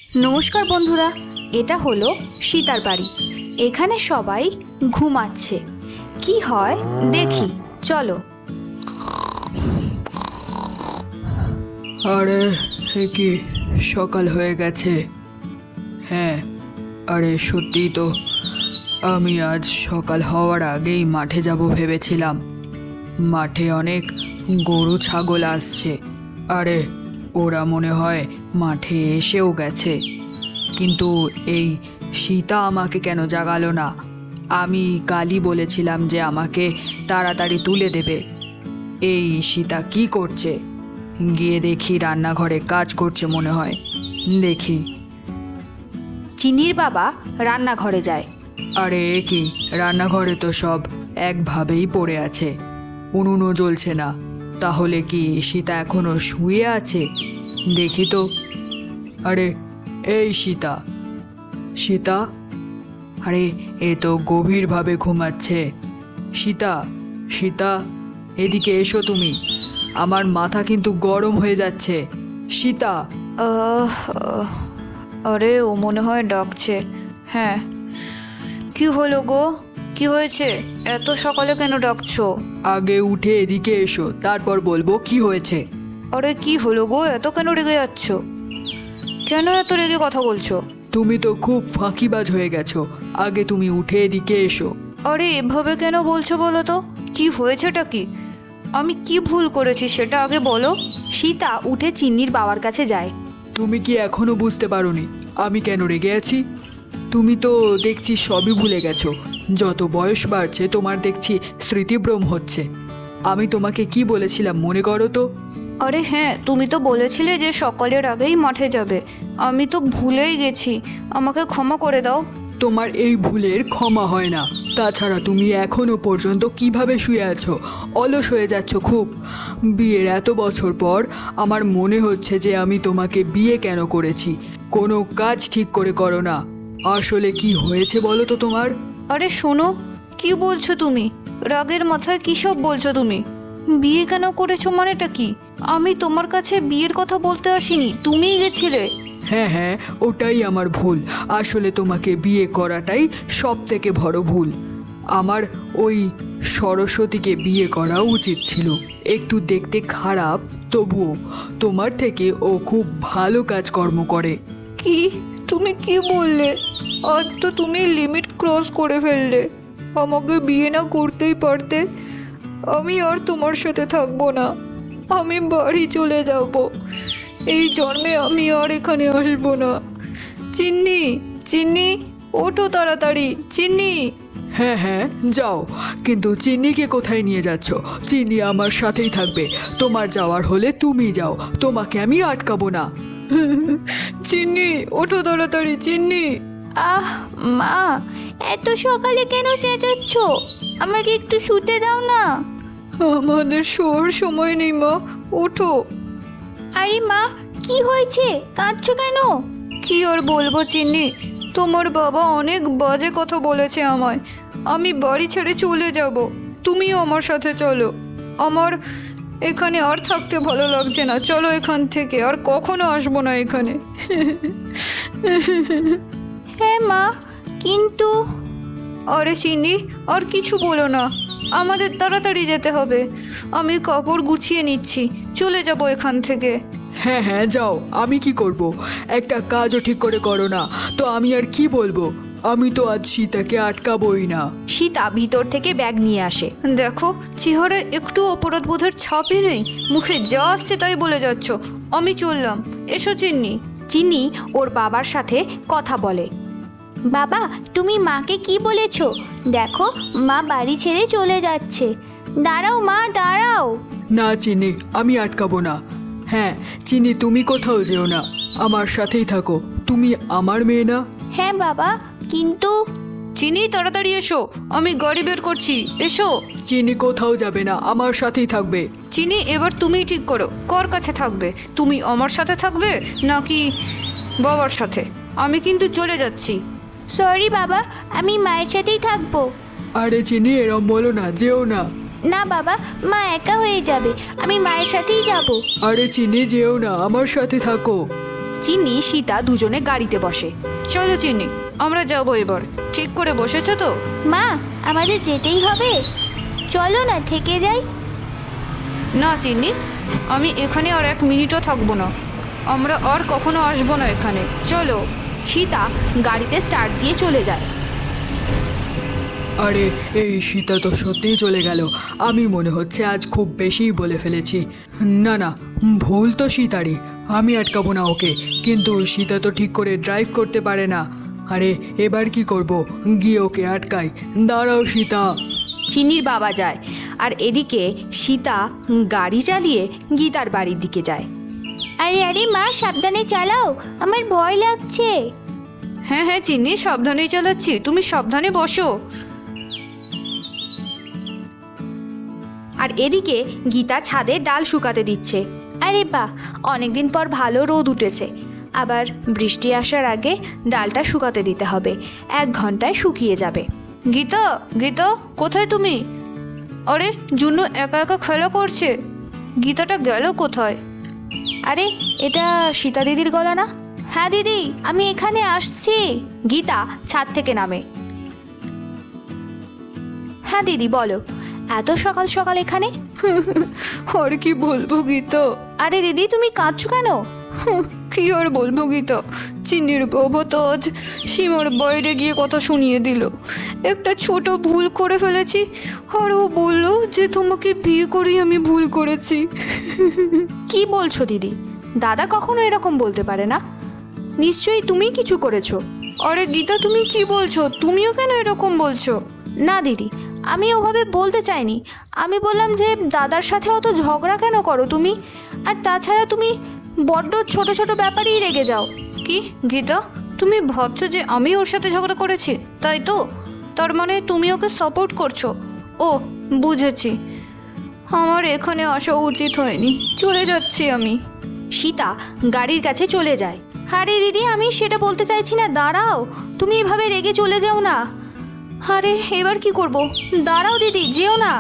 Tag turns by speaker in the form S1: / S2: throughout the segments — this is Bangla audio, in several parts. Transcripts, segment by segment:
S1: নমস্কার বন্ধুরা, এটা হলো সীতার বাড়ি। এখানে সবাই ঘুমাচ্ছে। কি হয় দেখি, চলো।
S2: আরে কি সকাল হয়ে গেছে? হ্যাঁ, আরে সত্যিই তো, আমি আজ সকাল হওয়ার আগেই মাঠে যাব ভেবেছিলাম। মাঠে অনেক গরু ছাগল আসছে। আরে ওরা মনে হয় মাঠে এসেও গেছে, কিন্তু এই সীতা আমাকে কেন জাগালো না? আমি কালই বলেছিলাম যে আমাকে তাড়াতাড়ি তুলে দেবে। এই সীতা কি করছে? গিয়ে দেখি রান্নাঘরে কাজ করছে মনে হয়, দেখি।
S1: চিনির বাবা রান্নাঘরে যায়।
S2: আরে এ কি, রান্নাঘরে তো সব একভাবেই পড়ে আছে, উনুনও জ্বলছে না। তাহলে কি সীতা এখনো শুয়ে আছে? দেখি তো। আরে এই সীতা, সীতা, আরে এ তো গভীরভাবে ঘুমাচ্ছে। সীতা, সীতা, এদিকে এসো তুমি, আমার মাথা কিন্তু গরম হয়ে যাচ্ছে। সীতা।
S1: আরে ও মনে হয় ডাকছে। হ্যাঁ, কি হলো গো? কি হয়েছে? এত সকালে কেন ডাকছো?
S2: আগে উঠে এদিকে এসো, তারপর বলবো কি হয়েছে।
S1: আরে কি হলো গো? এত কেন রেগে যাচ্ছ? কেন এত রেগে কথা বলছো?
S2: তুমি তো খুব ফাঁকিবাজ হয়ে গেছো। আগে তুমি উঠে এদিকে এসো।
S1: আরে এভাবে কেন বলছো বলো তো? কি হয়েছেটা কি? আমি কি ভুল করেছি সেটা আগে বলো। সীতা উঠে চিন্নির বাবার কাছে যায়।
S2: তুমি কি এখনো বুঝতে পারোনি আমি কেন রেগে আছি? তুমি তো দেখছি সবই ভুলে গেছো। যত বয়স বাড়ছে তোমার দেখছি স্মৃতিভ্রম হচ্ছে। আমি তোমাকে কি বলেছিলাম মনে করো তো?
S1: আরে হ্যাঁ, তুমি তো বলেছিলে যে সকালের আগেই মাঠে যাবে। আমি তো ভুলেই গেছি, আমাকে ক্ষমা করে দাও।
S2: তোমার এই ভুলের ক্ষমা হয় না। তাছাড়া তুমি এখনো পর্যন্ত কিভাবে শুয়ে আছো? অলস হয়ে যাচ্ছ খুব। বিয়ের এত বছর পর আমার মনে হচ্ছে যে আমি তোমাকে বিয়ে কেন করেছি। কোনো কাজ ঠিক করে করো না। আসলে কি হয়েছে বলো তো তোমার?
S1: আরে শোনো, কি বলছো তুমি? রাগের মাথায় কী সব বলছো তুমি? বিয়ে কেন করেছো মানেটা কি? আমি তোমার কাছে বিয়ের কথা বলতে আসিনি, তুমিই গেছিলে।
S2: হ্যাঁ হ্যাঁ, ওটাই আমার ভুল। আসলে তোমাকে বিয়ে করাটাই সব থেকে বড় ভুল। আমার ওই সরস্বতীকে বিয়ে করা উচিত ছিল। একটু দেখতে খারাপ, তবুও তোমার থেকে ও খুব ভালো কাজকর্ম করে।
S1: কি? তুমি কি বললে? আজ তো তুমি লিমিট ক্রস করে ফেললে। আমাকে বিয়ে না করতেই পারতে। আমি আর তোমার সাথে থাকবো না, আমি বাড়ি চলে যাব। এই জন্মে আমি আর এখানে আসবো না। চিন্নি, চিন্নি, ওঠো তাড়াতাড়ি, চিন্নি।
S2: হ্যাঁ হ্যাঁ, যাও, কিন্তু চিনিকে কোথায় নিয়ে যাচ্ছ? চিনি আমার সাথেই থাকবে। তোমার যাওয়ার হলে তুমি যাও, তোমাকে আমি আটকাবো না।
S1: চিন্নি, ওঠো তাড়াতাড়ি, চিন্নি। আহ মা, এত সকালে কেন চেঁচাচ্ছ? আমাকে একটু শুতে দাও না। আমাদের শোয়ার সময় নেই মা, ওঠো। আরে মা, কি হয়েছে? কাঁদছো কেন? কি আর বলবো চিন্নি, তোমার বাবা অনেক বাজে কথা বলেছে আমায়। আমি বাড়ি ছেড়ে চলে যাব, তুমিও আমার সাথে চলো। আমার এখানে আর থাকতে ভালো লাগছে না, চলো এখান থেকে, আর কখনো আসবো না এখানে। হ্যাঁ মা, কিন্তু... আরে চিনি, আর কিছু বলো না, আমাদের তাড়াতাড়ি যেতে হবে। আমি কাপড় গুছিয়ে নিচ্ছি, চলে যাব এখান থেকে।
S2: হ্যাঁ হ্যাঁ, যাও। আমি কি করব? একটা কাজও ঠিক করে করো না তো আমি আর কি বলবো? আমি তো আজ সীতাকে আটকাবই না।
S1: সীতা ভিতর থেকে ব্যাগ নিয়ে আসে। দেখো, চেহারায় একটু অপরাধ বোধের ছাপই নেই, মুখে যা আসছে তাই বলে যাচ্ছ। আমি চললাম, এসো চিন্নি। চিন্নি ওর বাবার সাথে কথা বলে।
S3: বাবা, তুমি মাকে কি বলেছো? দেখো, মা বাড়ি ছেড়ে চলে যাচ্ছে। দাঁড়াও মা, দাঁড়াও।
S2: না চিনি, আমি আটকাবো না। হ্যাঁ চিনি, তুমি কোথাও যেও না, আমার সাথেই থাকো। তুমি আমার মেয়ে না?
S3: হ্যাঁ বাবা, কিন্তু...
S1: চিনি, তাড়াতাড়ি এসো, আমি গাড়ি বের করছি, এসো।
S2: চিনি কোথাও যাবে না, আমার সাথেই থাকবে।
S1: চিনি, এবার তুমিই ঠিক করো, কার কাছে থাকবে? তুমি আমার সাথে থাকবে নাকি বাবার সাথে? আমি কিন্তু চলে যাচ্ছি।
S3: সরি বাবা, আমি মায়ের সাথেই থাকবো।
S2: আরে চিনি, এরম বলো না, যেও না।
S3: না বাবা, মা একা হয়ে যাবে, আমি মায়ের সাথেই যাব।
S2: আরে চিনি, যেও না, আমার সাথে থাকো।
S1: চিনি সীতা দুজনে গাড়িতে বসে। চলো চিনি, আমরা যাবো এবার। ঠিক করে বসেছো তো?
S3: মা, আমাদের যেতেই হবে, চলো না থেকে যাই।
S1: না চিনি, আমি এখানে আর 1 মিনিটও থাকবো না। আমরা আর কখনো আসবো না এখানে। চলো। সীতা গাড়িতে স্টার্ট দিয়ে চলে যায়।
S2: আরে এই সীতা তো সত্যিই চলে গেল। আমি মনে হচ্ছে আজ খুব বেশিই বলে ফেলেছি। না না, ভুল তো সীতারই, আমি আটকাবো না ওকে। কিন্তু সীতা তো ঠিক করে ড্রাইভ করতে পারে না। আরে এবার কি করব, গিয়ে ওকে আটকাই। দাঁড়াও সীতা।
S1: চিনির বাবা যায়, আর এদিকে সীতা গাড়ি চালিয়ে গীতার বাড়ির দিকে যায়।
S3: আরে আরে মা, সাবধানে চালাও, আমার ভয় লাগছে।
S1: হ্যাঁ হ্যাঁ চিনি, সাবধানেই চালাচ্ছি, তুমি সাবধানে বসো। আর এদিকে গীতা ছাদে ডাল শুকাতে দিচ্ছে। আরে বাহ, অনেকদিন পর ভালো রোদ উঠেছে। আবার বৃষ্টি আসার আগে ডালটা শুকাতে দিতে হবে, 1 ঘন্টায় শুকিয়ে যাবে। গীতা, গীতা কোথায় তুমি? আরে জুনু একা একা খেলা করছে, গীতাটা গেল কোথায়? আরে এটা সীতা দিদির গলা না? হ্যাঁ দিদি, আমি এখানে আসছি। গীতা ছাদ থেকে নামে। হ্যাঁ দিদি বলো, এত সকাল সকাল এখানে? আর কি বলবো গীতা। আরে দিদি তুমি কাঁদছো কেন? কি আর বলবো গীতা, চিনির বাবা তো আজ সীমার বাইরে গিয়ে কথা শুনিয়ে দিল। একটা ছোট ভুল করে ফেলেছি, আর ও বললো যে তোমাকে বিয়ে করেই আমি ভুল করেছি। কি বলছো দিদি? দাদা কখনো এরকম বলতে পারে না, নিশ্চয়ই তুমি কিছু করেছো। আরে গীতা তুমি কি বলছো? তুমিও কেন এরকম বলছো? না দিদি, আমি ওভাবে বলতে চাইনি। আমি বললাম যে দাদার সাথে অত ঝগড়া কেন করো তুমি? আর তাছাড়া তুমি বড্ড ছোট ছোট ব্যাপারেই রেগে যাও। কি গীতা, তুমি ভাবছো যে আমি ওর সাথে ঝগড়া করেছি, তাই তো? তার মানে তুমি ওকে সাপোর্ট করছো? ও বুঝেছি, আমার এখানে আসা উচিত হয়নি, চলে যাচ্ছি আমি। সীতা গাড়ির কাছে চলে যায়। আরে দিদি, আমি সেটা বলতে চাইছি না, দাঁড়াও, তুমি এভাবে রেগে চলে যাও না। আরে এবার কি করব? দাঁড়াও দিদি, যেও না।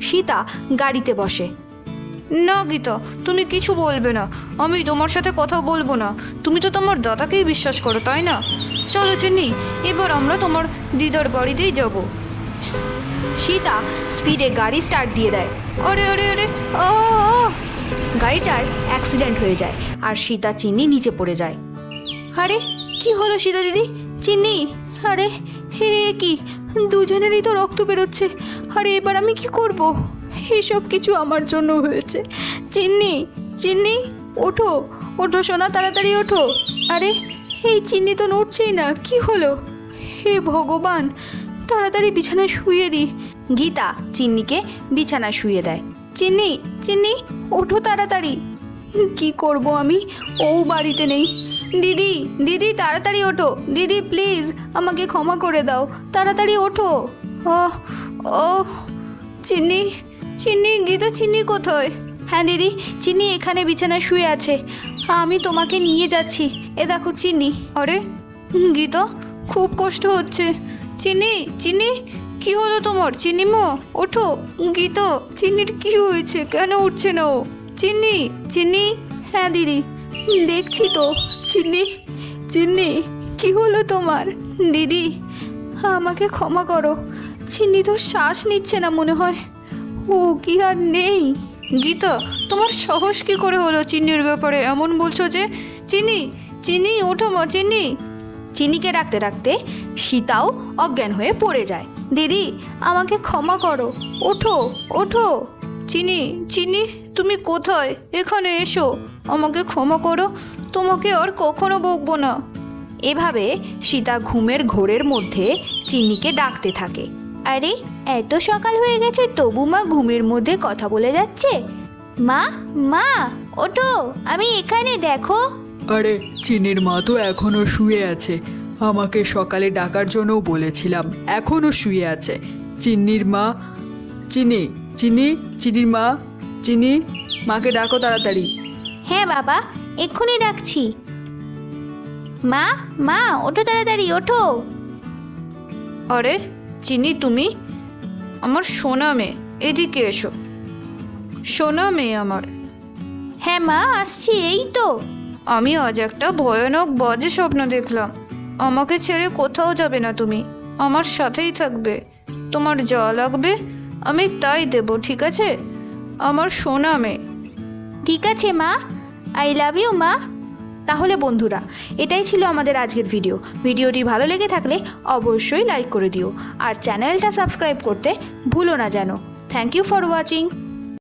S1: সীতা গাড়িতে বসে। না গীতা, তুমি কিছু বলবে না, আমি তোমার সাথে কথা বলবো না। তুমি তো তোমার দাদাকেই বিশ্বাস করো, তাই না? চলো চিনি, এবার আমরা তোমার দিদার বাড়িতেই যাব। সীতা স্পিডে গাড়ি স্টার্ট দিয়ে দেয়। আরে আরে আরে, গাড়িটার অ্যাক্সিডেন্ট হয়ে যায়, আর সীতা চিনি নিচে পড়ে যায়। আরে কি হলো সীতা দিদি? চিনি, আরে হে কি, দুজনেরই তো রক্ত বেরোচ্ছে। আরে এবার আমি কি করব? এসব কিছু আমার জন্য হয়েছে। চিন্নি, চিন্নি ওঠো, ওঠো সোনা, তাড়াতাড়ি ওঠো। আরে এই চিন্নি তো নড়ছেই না, কি হলো? হে ভগবান, তাড়াতাড়ি বিছানায় শুইয়ে দি। গীতা চিন্নিকে বিছানায় শুইয়ে দেয়। চিন্নি, চিন্নি ওঠো তাড়াতাড়ি। কি করব আমি, ও বাড়িতে নেই। দিদি, দিদি তাড়াতাড়ি ওঠো, দিদি প্লিজ আমাকে ক্ষমা করে দাও, তাড়াতাড়ি ওঠো। ওহ ও চিন্নি, চিন্নি, গীতা চিন্নি কোথায়? হ্যাঁ দিদি, চিন্নি এখানে বিছানায় শুয়ে আছে, আমি তোমাকে নিয়ে যাচ্ছি। এ দেখো চিন্নি। আরে গীতা, খুব কষ্ট হচ্ছে। চিন্নি, চিন্নি কি হলো তোমার? চিন্নি মা ওঠো। গীতা, চিন্নির কি হয়েছে, কেন উঠছে না ও? চিন্নি, চিন্নি। হ্যাঁ দিদি দেখছি তো। চিন্নি, চিন্নি কি হলো তোমার? দিদি আমাকে ক্ষমা করো, চিন্নি তো শ্বাস নিচ্ছে না মনে হয়, ও কি আর নেই? গীতা, তোমার সাহস কি করে হলো চিন্নির ব্যাপারে এমন বলছো যে? চিন্নি, চিন্নি ওঠো মা, চিন্নি। চিনিকে ডাকতে ডাকতে সীতাও অজ্ঞান হয়ে পড়ে যায়। দিদি আমাকে ক্ষমা করো, ওঠো ওঠো। চিনি, চিনি তুমি কোথায়? এখানে এসো, আমাকে ক্ষমা করো, তোমাকে আর কখনো বকবো না। এভাবে সীতা ঘুমের ঘোরের মধ্যে চিনিকে ডাকতে থাকে।
S3: আরে এত সকাল হয়ে গেছে, তবু মা ঘুমের মধ্যে কথা বলে যাচ্ছে। মা, মা ওঠো, আমি এখানে, দেখো।
S2: আরে চিনির মা তো এখনো শুয়ে আছে, আমাকে সকালে ডাকার জন্যও বলেছিলাম, এখনো শুয়ে আছে। চিন্নির মা, চিনি, চিনি, চিনির মা, চিনি, মাকে ডাকো তাড়াতাড়ি।
S3: হ্যাঁ বাবা, এক্ষুনি ডাকছি। মা, মা ওঠো তাড়াতাড়ি, ওঠো।
S1: আরে চিনি, তুমি আমার সোনা মেয়ে, এদিকে এসো। সোনা মেয়ে আমার।
S3: হ্যাঁ মা আসছি, এই তো।
S1: আমি আজ একটা ভয়ানক বাজে স্বপ্ন দেখলাম। আমাকে ছেড়ে কোথাও যাবে না তুমি, আমার সাথেই থাকবে। তোমার যা লাগবে আমি তাই দেব, ঠিক আছে? আমার সোনা মেয়ে।
S3: ঠিক আছে মা, আই লাভ ইউ মা। তাহলে বন্ধুরা, এটাই ছিল আমাদের আজকের ভিডিওটি ভালো লেগে থাকলে অবশ্যই লাইক করে দিও আর চ্যানেলটা সাবস্ক্রাইব করতে ভুলো না যেন। Thank you for watching.